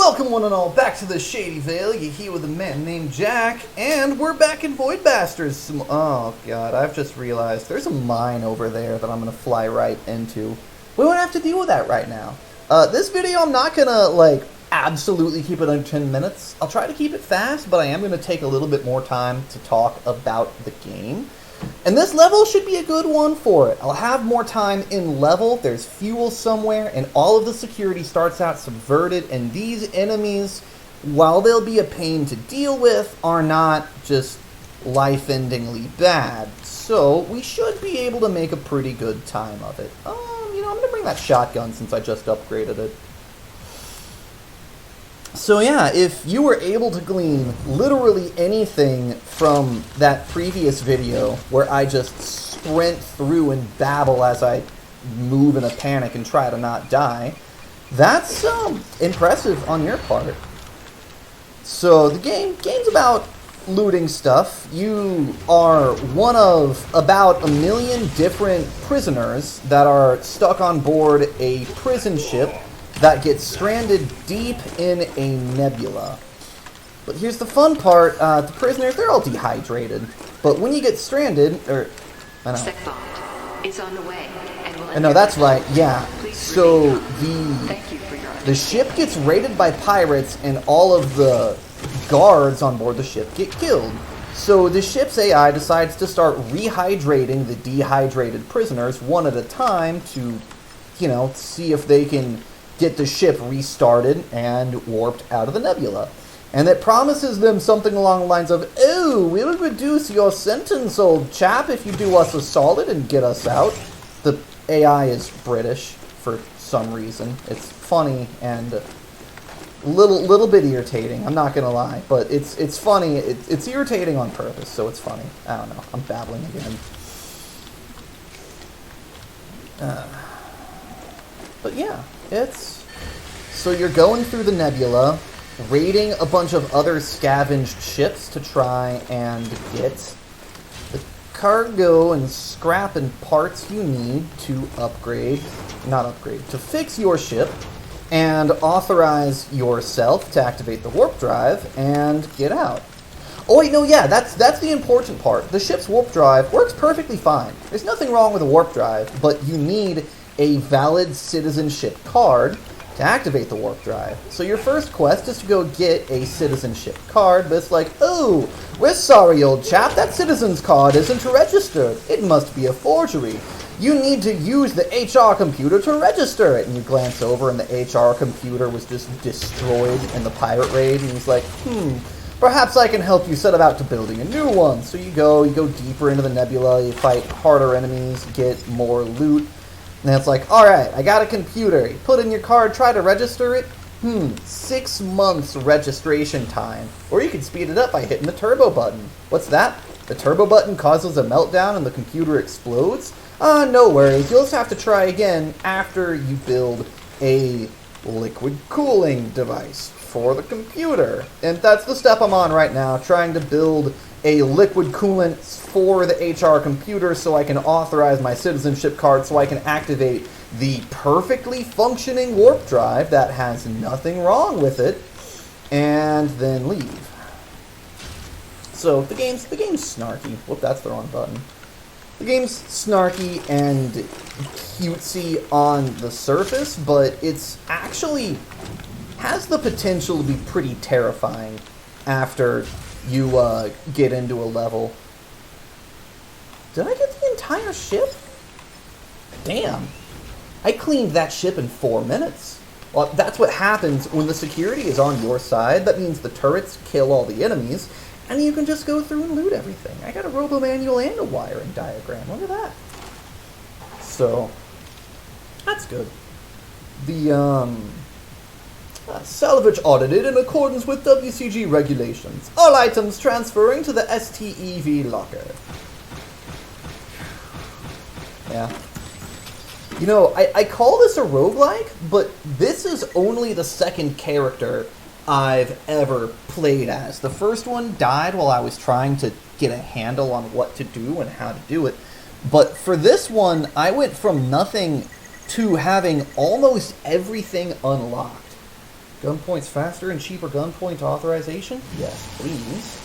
Welcome one and all back to the Shady Vale. You're here with a man named Jack, and we're back in Void Bastards. Oh god, I've just realized there's a mine over there that I'm gonna fly right into. We won't have to deal with that right now. This video I'm not gonna absolutely keep it under 10 minutes. I'll try to keep it fast, but I am gonna take a little bit more time to talk about the game. And this level should be a good one for it. I'll have more time in level, there's fuel somewhere, and all of the security starts out subverted, and these enemies, while they'll be a pain to deal with, are not just life-endingly bad. So, we should be able to make a pretty good time of it. I'm gonna bring that shotgun since I just upgraded it. So yeah, if you were able to glean literally anything from that previous video where I just sprint through and babble as I move in a panic and try to not die, that's impressive on your part. So the game's about looting stuff. You are one of about 1 million different prisoners that are stuck on board a prison ship that gets stranded deep in a nebula. But here's the fun part, the prisoners, they're all dehydrated. But when you get stranded, Sec bond is on the way and will no, that's right, yeah. So Thank you for your the ship gets raided by pirates and all of the guards on board the ship get killed. So the ship's AI decides to start rehydrating the dehydrated prisoners one at a time to, see if they can get the ship restarted and warped out of the nebula. And it promises them something along the lines of, "Oh, we'll reduce your sentence, old chap, if you do us a solid and get us out." The AI is British for some reason. It's funny and a little bit irritating, I'm not gonna lie. But it's funny, it's irritating on purpose, so it's funny. I don't know, I'm babbling again. But yeah, so you're going through the nebula, raiding a bunch of other scavenged ships to try and get the cargo and scrap and parts you need to to fix your ship and authorize yourself to activate the warp drive and get out. Oh wait, no, yeah, that's the important part. The ship's warp drive works perfectly fine. There's nothing wrong with a warp drive, but you need a valid citizenship card to activate the warp drive. So your first quest is to go get a citizenship card, but it's like, "Oh, we're sorry, old chap, that citizen's card isn't registered. It must be a forgery. You need to use the HR computer to register it." And you glance over and the HR computer was just destroyed in the pirate raid, and he's like, "Perhaps I can help you set about to building a new one." So you go deeper into the nebula, you fight harder enemies, get more loot. And it's like, "Alright, I got a computer. You put in your card, try to register it. 6 months registration time. Or you can speed it up by hitting the turbo button." What's that? The turbo button causes a meltdown and the computer explodes? No worries. You'll just have to try again after you build a liquid cooling device for the computer. And that's the step I'm on right now, trying to build a liquid coolant for the HR computer so I can authorize my citizenship card so I can activate the perfectly functioning warp drive that has nothing wrong with it, and then leave. So the game's snarky. Whoop, that's the wrong button. The game's snarky and cutesy on the surface, but it's actually has the potential to be pretty terrifying after you get into a level. Did I get the entire ship? Damn. I cleaned that ship in 4 minutes. Well, that's what happens when the security is on your side. That means the turrets kill all the enemies, and you can just go through and loot everything. I got a robo-manual and a wiring diagram. Look at that. So, that's good. The, salvage audited in accordance with WCG regulations. All items transferring to the STEV locker. Yeah. I call this a roguelike, but this is only the second character I've ever played as. The first one died while I was trying to get a handle on what to do and how to do it. But for this one, I went from nothing to having almost everything unlocked. Gun points faster and cheaper gun point authorization? Yes, please.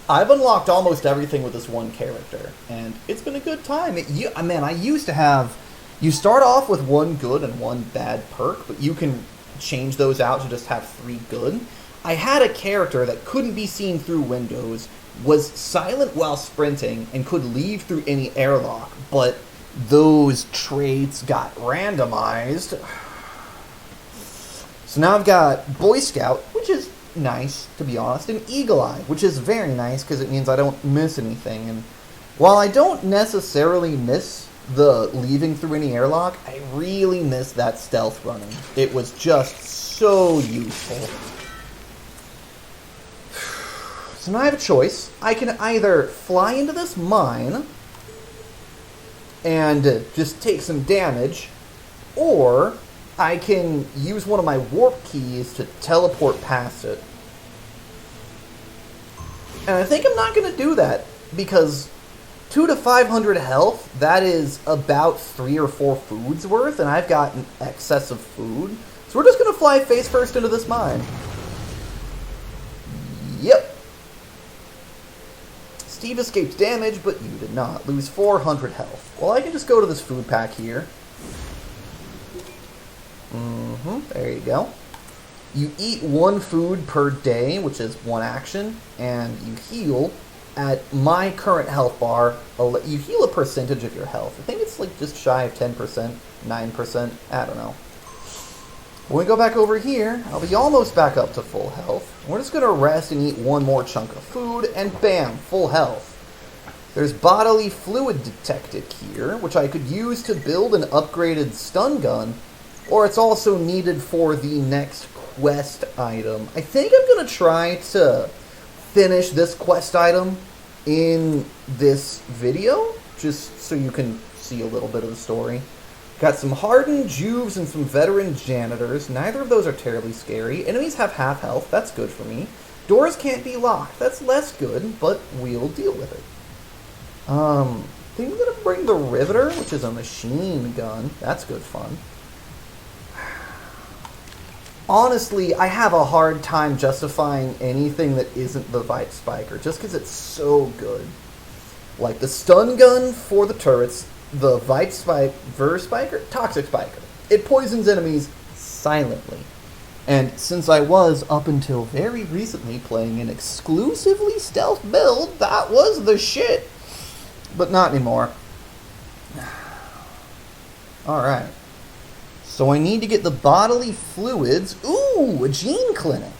I've unlocked almost everything with this one character, and it's been a good time. Man, I used to have... You start off with one good and one bad perk, but you can change those out to just have 3 good. I had a character that couldn't be seen through windows, was silent while sprinting, and could leave through any airlock, but those traits got randomized. So now I've got Boy Scout, which is nice, to be honest, and Eagle Eye, which is very nice because it means I don't miss anything. And while I don't necessarily miss the leaving through any airlock, I really miss that stealth running. It was just so useful. So now I have a choice. I can either fly into this mine and just take some damage, or I can use one of my warp keys to teleport past it. And I think I'm not going to do that, because 200 to 500 health, that is about 3 or 4 foods worth, and I've got an excess of food. So we're just going to fly face first into this mine. Yep. Steve escaped damage, but you did not. Lose 400 health. Well, I can just go to this food pack here. There you go. You eat 1 food per day, which is 1 action, and you heal at my current health bar. You heal a percentage of your health. I think it's like just shy of 10%, 9%, I don't know. When we go back over here, I'll be almost back up to full health. We're just going to rest and eat 1 more chunk of food, and bam, full health. There's bodily fluid detected here, which I could use to build an upgraded stun gun, or it's also needed for the next quest item. I think I'm going to try to finish this quest item in this video, just so you can see a little bit of the story. Got some hardened Juves and some veteran janitors. Neither of those are terribly scary. Enemies have half health. That's good for me. Doors can't be locked. That's less good, but we'll deal with it. I think I'm going to bring the Riveter, which is a machine gun. That's good fun. Honestly, I have a hard time justifying anything that isn't the Vipe Spiker, just because it's so good. Like the stun gun for the turrets, the Vipe Spiker, Toxic Spiker. It poisons enemies silently. And since I was, up until very recently, playing an exclusively stealth build, that was the shit. But not anymore. Alright. So I need to get the bodily fluids. Ooh, a gene clinic.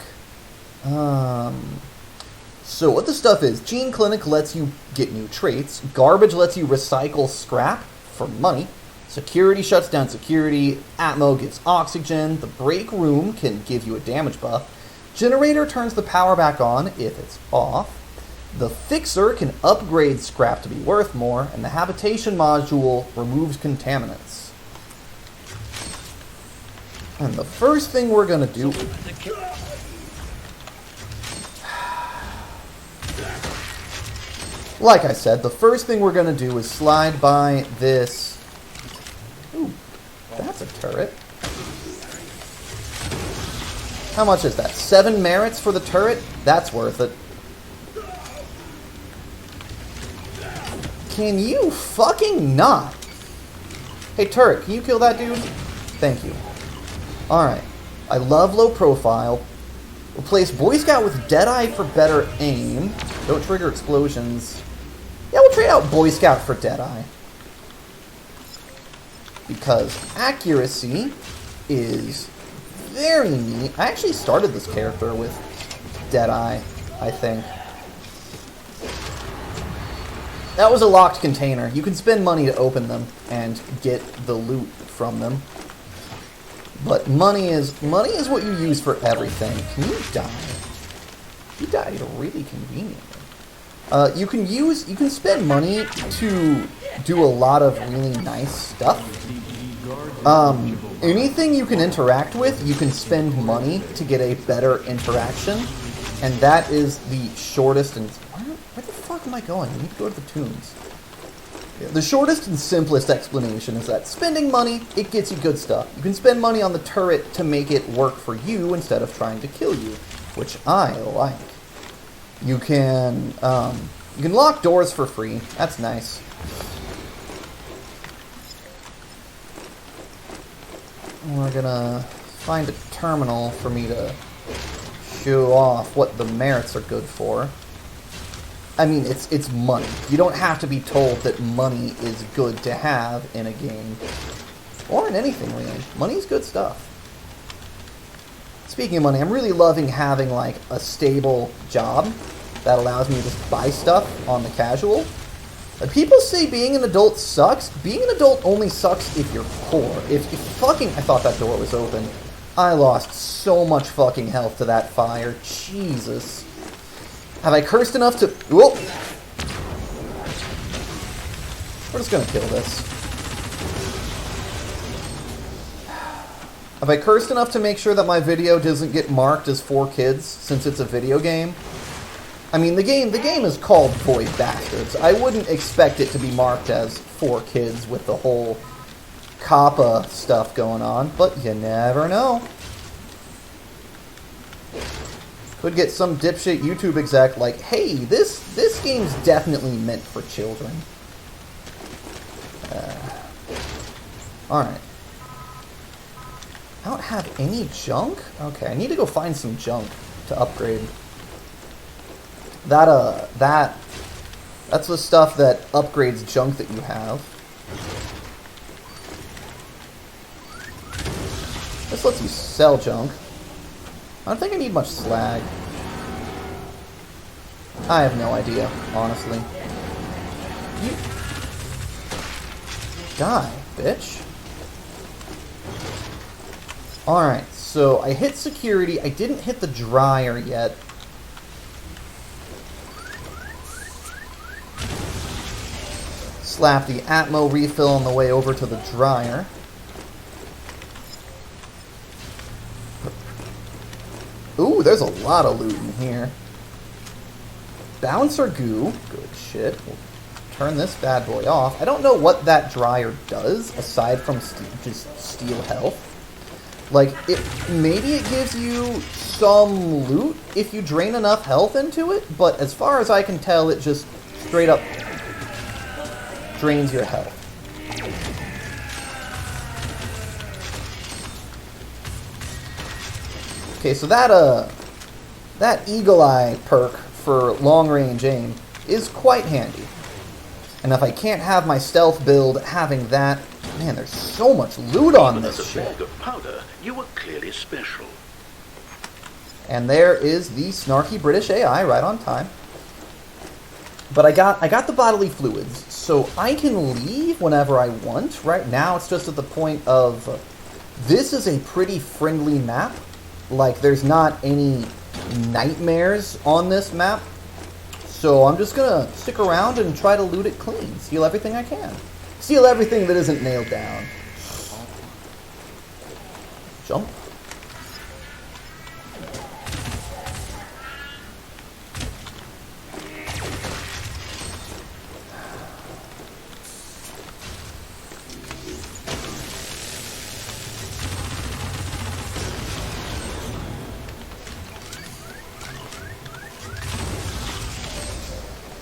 So what the stuff is, Gene Clinic lets you get new traits. Garbage lets you recycle scrap for money. Security shuts down security. Atmo gives oxygen. The break room can give you a damage buff. Generator turns the power back on if it's off. The Fixer can upgrade scrap to be worth more. And the Habitation module removes contaminants. And the first thing we're going to do... Like I said, the first thing we're going to do is slide by this... Ooh, that's a turret. How much is that? 7 merits for the turret? That's worth it. Can you fucking not? Hey, turret, can you kill that dude? Thank you. Alright. I love low profile. Replace Boy Scout with Deadeye for better aim. Don't trigger explosions. Yeah, we'll trade out Boy Scout for Deadeye. Because accuracy is very neat. I actually started this character with Deadeye, I think. That was a locked container. You can spend money to open them and get the loot from them. But money is what you use for everything. Can you die? You died really conveniently. You can spend money to do a lot of really nice stuff. Anything you can interact with, you can spend money to get a better interaction. And that is the shortest and... Where the fuck am I going? I need to go to the tombs. The shortest and simplest explanation is that spending money, it gets you good stuff. You can spend money on the turret to make it work for you instead of trying to kill you, which I like. You can lock doors for free. That's nice. We're gonna find a terminal for me to show off what the merits are good for. I mean, it's money. You don't have to be told that money is good to have in a game. Or in anything, really. Money's good stuff. Speaking of money, I'm really loving having, like, a stable job that allows me to just buy stuff on the casual. Like, people say being an adult sucks. Being an adult only sucks if you're poor. If fucking... I thought that door was open. I lost so much fucking health to that fire. Jesus. Have I cursed enough to... Whoa! We're just gonna kill this. Have I cursed enough to make sure that my video doesn't get marked as for kids, since it's a video game? I mean, the game is called Void Bastards. I wouldn't expect it to be marked as for kids with the whole COPPA stuff going on, but you never know. Could get some dipshit YouTube exec like, hey, this game's definitely meant for children. Alright. I don't have any junk? Okay, I need to go find some junk to upgrade. That's the stuff that upgrades junk that you have. This lets you sell junk. I don't think I need much slag. I have no idea, honestly. You... Die, bitch. Alright, so I hit security. I didn't hit the dryer yet. Slap the Atmo refill on the way over to the dryer. Ooh, there's a lot of loot in here. Bouncer goo. Good shit. We'll turn this bad boy off. I don't know what that dryer does, aside from just steal health. Like, maybe it gives you some loot if you drain enough health into it, but as far as I can tell, it just straight up drains your health. Okay, so that Eagle Eye perk for long-range aim is quite handy. And if I can't have my stealth build, having that... Man, there's so much loot on this shit. As a bag of powder, you were clearly special. And there is the snarky British AI right on time. But I got the bodily fluids, so I can leave whenever I want. Right now, it's just at the point of... this is a pretty friendly map. Like, there's not any nightmares on this map. So I'm just gonna stick around and try to loot it clean. Steal everything I can. Steal everything that isn't nailed down. Jump.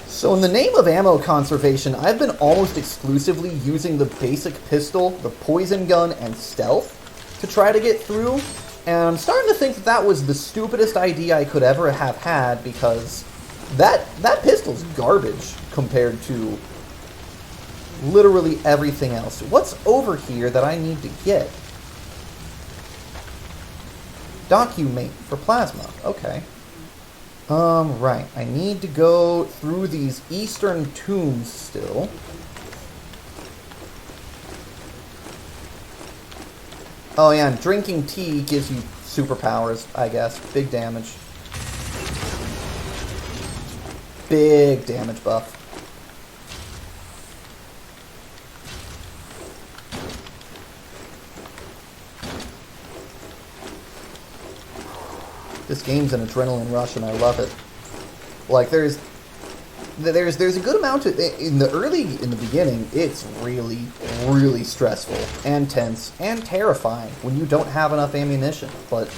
So in the name of ammo conservation, I've been almost exclusively using the basic pistol, the poison gun, and stealth to try to get through. And I'm starting to think that that was the stupidest idea I could ever have had, because that pistol's garbage compared to literally everything else. What's over here that I need to get? Documate for plasma. Okay. Right. I need to go through these eastern tombs still. Oh yeah, and drinking tea gives you superpowers, I guess. Big damage. Big damage buff. This game's an adrenaline rush and I love it. Like, there's there's a good amount in the beginning. It's really stressful and tense and terrifying when you don't have enough ammunition. But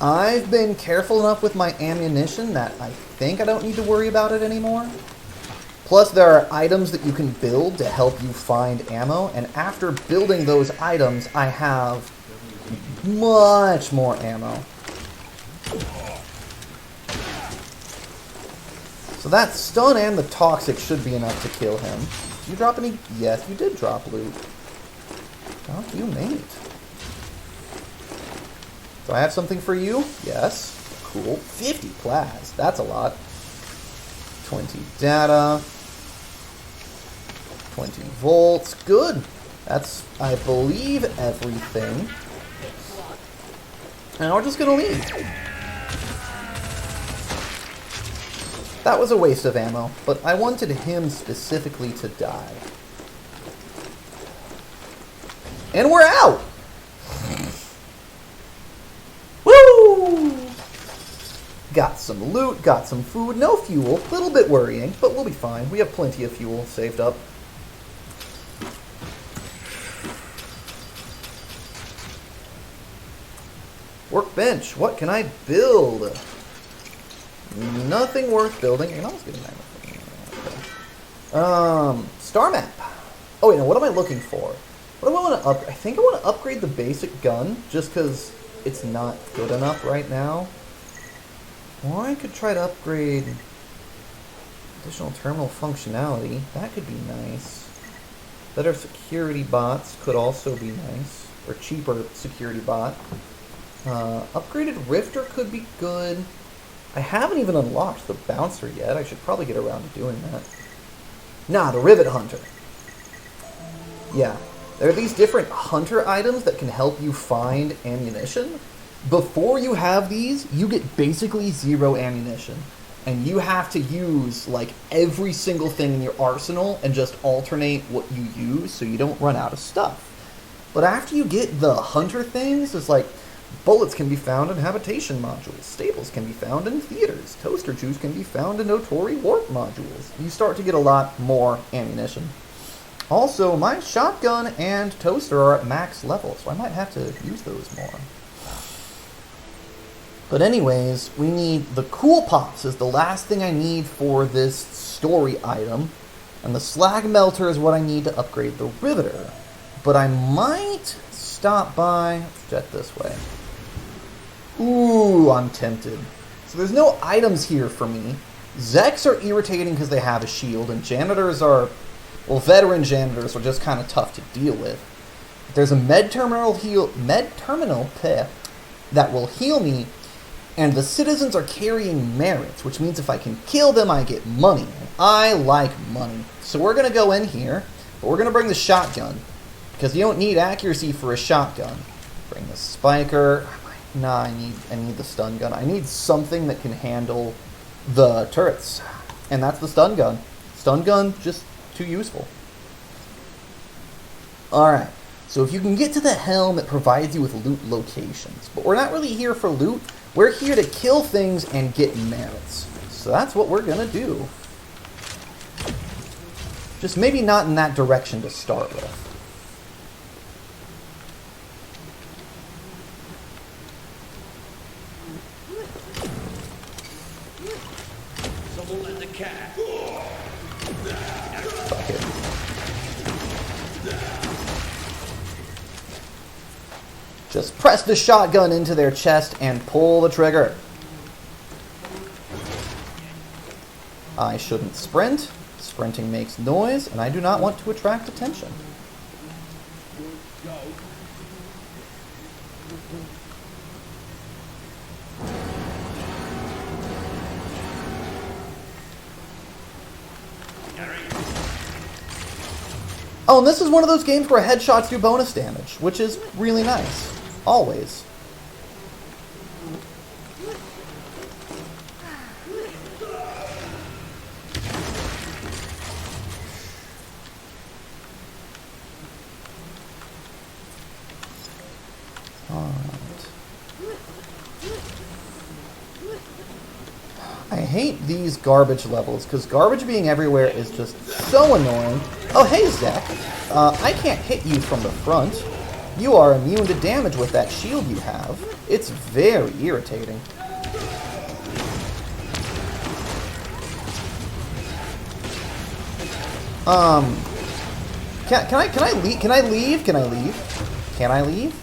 I've been careful enough with my ammunition that I think I don't need to worry about it anymore. Plus, there are items that you can build to help you find ammo, and after building those items, I have much more ammo. So that stun and the toxic should be enough to kill him. Did you drop any? Yes, you did drop loot. Fuck you, mate. Do I have something for you? Yes. Cool. 50 plas. That's a lot. 20 data. 20 volts. Good. That's, I believe, everything. And we're just gonna leave. That was a waste of ammo, but I wanted him specifically to die. And we're out! Woo! Got some loot, got some food, no fuel. A little bit worrying, but we'll be fine. We have plenty of fuel saved up. Workbench, what can I build? Nothing worth building. I can almost get a magnet. Star map. Oh wait, now what am I looking for? What do I want to upgrade? I think I want to upgrade the basic gun, just because it's not good enough right now. Or I could try to upgrade additional terminal functionality. That could be nice. Better security bots could also be nice. Or cheaper security bot. Upgraded Rifter could be good. I haven't even unlocked the bouncer yet. I should probably get around to doing that. Nah, the Rivet Hunter. Yeah. There are these different hunter items that can help you find ammunition. Before you have these, you get basically 0 ammunition. And you have to use, like, every single thing in your arsenal and just alternate what you use so you don't run out of stuff. But after you get the hunter things, it's like, bullets can be found in habitation modules. Staples can be found in theaters. Toaster juice can be found in Notori warp modules. You start to get a lot more ammunition. Also, my shotgun and toaster are at max level, so I might have to use those more. But anyways, we need the cool pops is the last thing I need for this story item. And the slag melter is what I need to upgrade the riveter. But I might stop by... Let's jet this way. Ooh, I'm tempted. So there's no items here for me. Zeks are irritating because they have a shield, and janitors are... Well, veteran janitors are just kind of tough to deal with. There's a med terminal that will heal me, and the citizens are carrying merits, which means if I can kill them, I get money. And I like money. So we're going to go in here, but we're going to bring the shotgun, because you don't need accuracy for a shotgun. Bring the spiker. Nah, I need the stun gun. I need something that can handle the turrets. And that's the stun gun. Stun gun, just too useful. Alright, so if you can get to the helm, it provides you with loot locations. But we're not really here for loot. We're here to kill things and get merits. So that's what we're gonna do. Just maybe not in that direction to start with. Fuck it. Just press the shotgun into their chest and pull the trigger. I shouldn't sprint. Sprinting makes noise, and I do not want to attract attention. Oh, and this is one of those games where headshots do bonus damage, which is really nice. Always. I hate these garbage levels, because garbage being everywhere is just so annoying. Oh, hey, Zack. I can't hit you from the front. You are immune to damage with that shield you have. It's very irritating. Can I leave? Can I leave? Can I leave? Can I leave?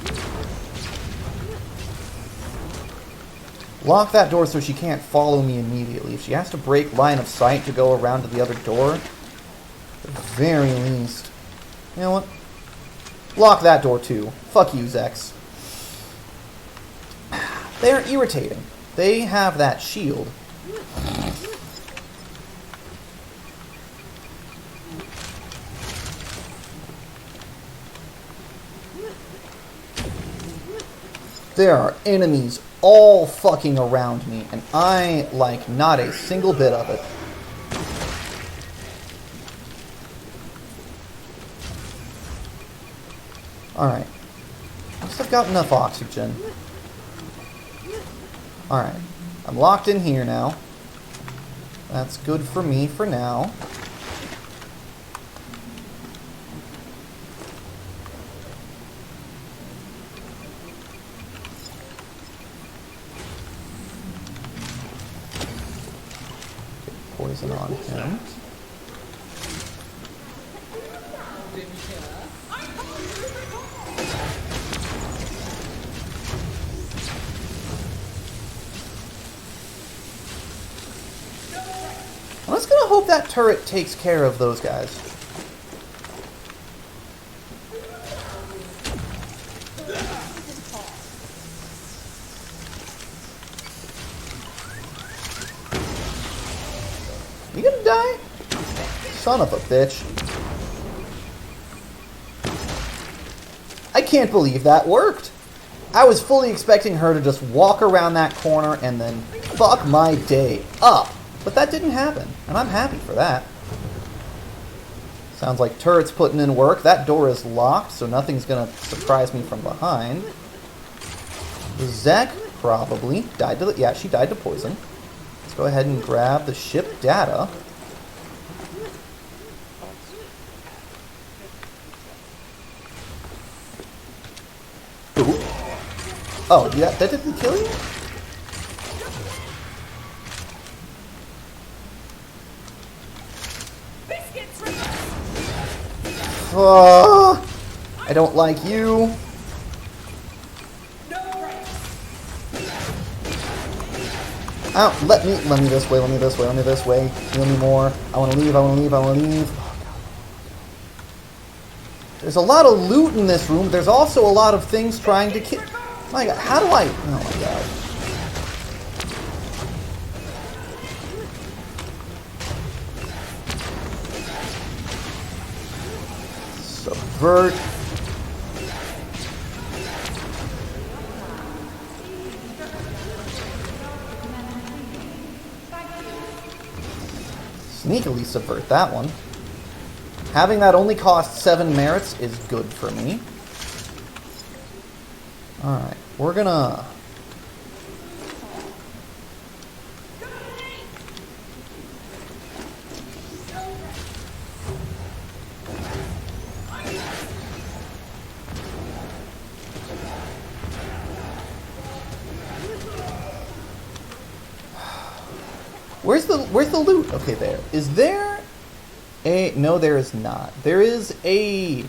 Lock that door so she can't follow me immediately. If she has to break line of sight to go around to the other door, at the very least. You know what? Lock that door too. Fuck you, Zex. They're irritating. They have that shield. There are enemies all fucking around me, and I like not a single bit of it. Alright. Must have got enough oxygen. Alright. I'm locked in here now. That's good for me for now. Poison on him. I'm just gonna hope that turret takes care of those guys. You gonna die? Son of a bitch. I can't believe that worked. I was fully expecting her to just walk around that corner and then fuck my day up. But that didn't happen, and I'm happy for that. Sounds like turret's putting in work. That door is locked, so nothing's gonna surprise me from behind. Zack probably died to yeah, she died to poison. Let's go ahead and grab the ship data. Ooh. Oh, yeah, that didn't kill you? I don't like you. Oh, let me this way, let me this way, let me this way. Heal me more. I want to leave, I want to leave, I want to leave. Oh, God. There's a lot of loot in this room. There's also a lot of things trying to kill. My God, how do I? Oh my God. Subvert. Sneakily subvert that one. Having that only cost 7 merits is good for me. Alright, we're gonna... Where's the loot? Okay, there. Is there a... No, there is not. There is a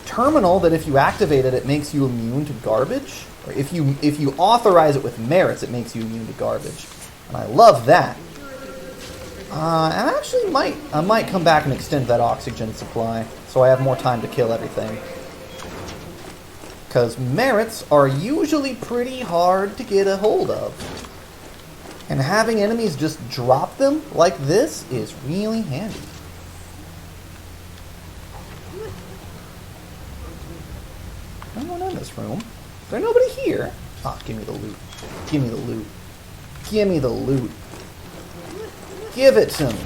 terminal that if you activate it, it makes you immune to garbage. Or if you authorize it with merits, it makes you immune to garbage. And I love that. And I might come back and extend that oxygen supply so I have more time to kill everything. Because merits are usually pretty hard to get a hold of. And having enemies just drop them like this is really handy. No one in this room. Is there nobody here? Ah, give me the loot. Give me the loot. Give me the loot. Give it to me.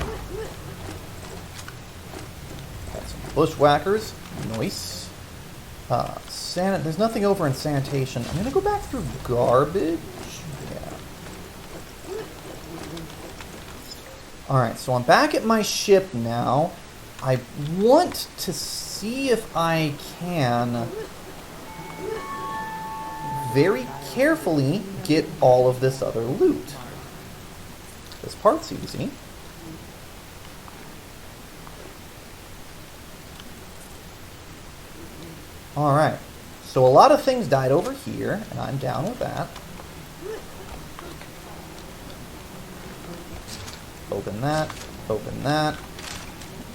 Got some bushwhackers. Nice. There's nothing over in sanitation. I'm gonna go back through garbage. Yeah. Alright, so I'm back at my ship now. I want to see if I can very carefully get all of this other loot. This part's easy. Alright, so a lot of things died over here, and I'm down with that. Open that, open that.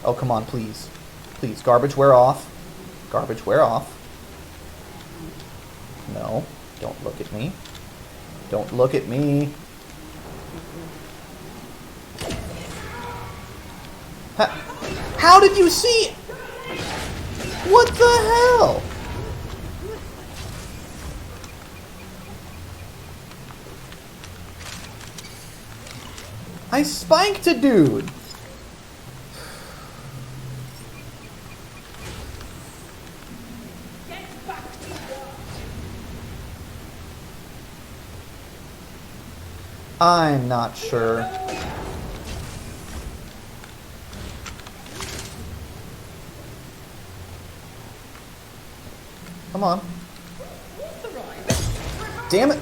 Oh, come on, please. Please, garbage wear off. Garbage wear off. No, don't look at me. Don't look at me. How did you see it? What the hell? I spiked a dude. I'm not sure. Come on. Damn it.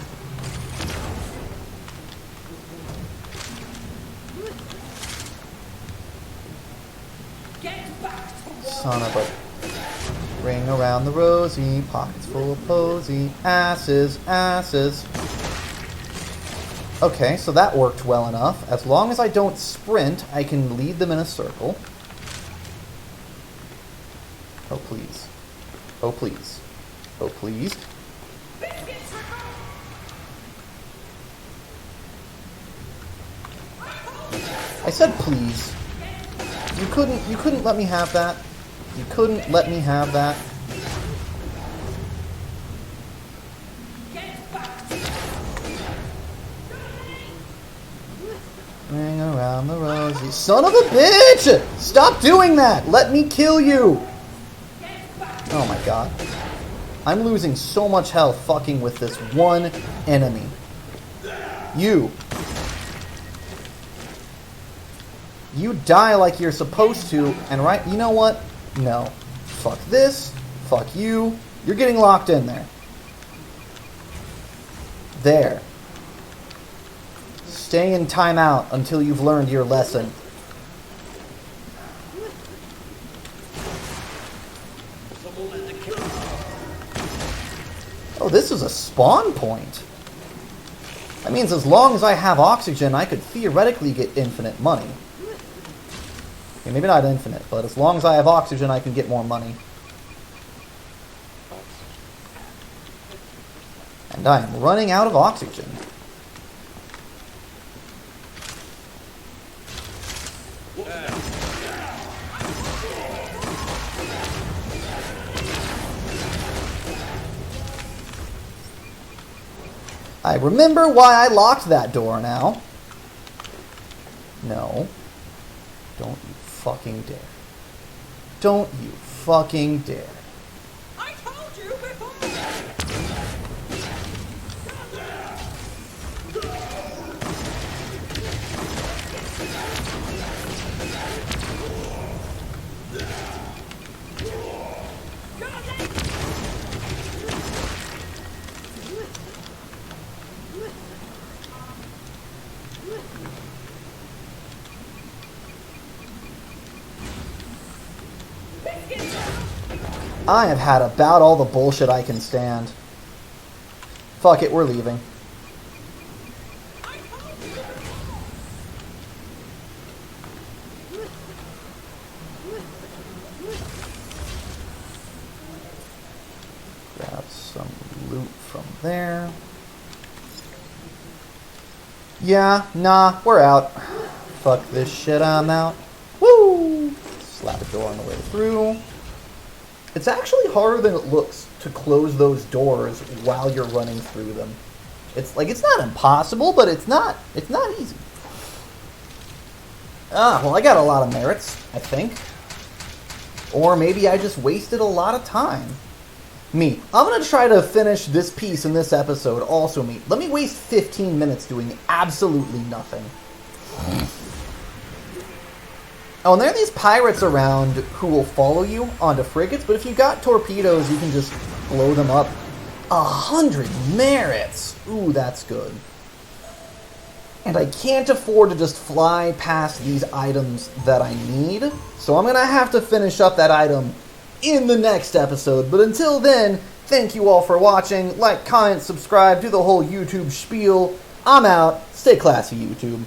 Son of a... Ring around the rosy, pockets full of posy, asses, asses. Okay, so that worked well enough. As long as I don't sprint, I can lead them in a circle. Oh, please. Oh, please. Oh, please. I said please. You couldn't let me have that. You couldn't let me have that. Ring around the rosy. Son of a bitch! Stop doing that! Let me kill you! Oh my god. I'm losing so much health fucking with this one enemy. You. You die like you're supposed to, and right, you know what? No. Fuck this. Fuck you. You're getting locked in there. There. Stay in timeout until you've learned your lesson. Oh, this is a spawn point. That means as long as I have oxygen, I could theoretically get infinite money. Okay, maybe not infinite, but as long as I have oxygen, I can get more money. And I am running out of oxygen. I remember why I locked that door now. No. Don't you fucking dare. Don't you fucking dare. I told you before. I have had about all the bullshit I can stand. Fuck it, we're leaving. Grab some loot from there. Yeah, nah, we're out. Fuck this shit, I'm out. Woo! Slap a door on the way through. It's actually harder than it looks to close those doors while you're running through them. It's not impossible, but it's not easy. Well, I got a lot of merits, I think. Or maybe I just wasted a lot of time. Me. I'm going to try to finish this piece in this episode also, me. Let me waste 15 minutes doing absolutely nothing. Oh, and there are these pirates around who will follow you onto frigates, but if you got torpedoes, you can just blow them up. 100 merits! Ooh, that's good. And I can't afford to just fly past these items that I need, so I'm gonna have to finish up that item in the next episode. But until then, thank you all for watching. Like, comment, subscribe, do the whole YouTube spiel. I'm out. Stay classy, YouTube.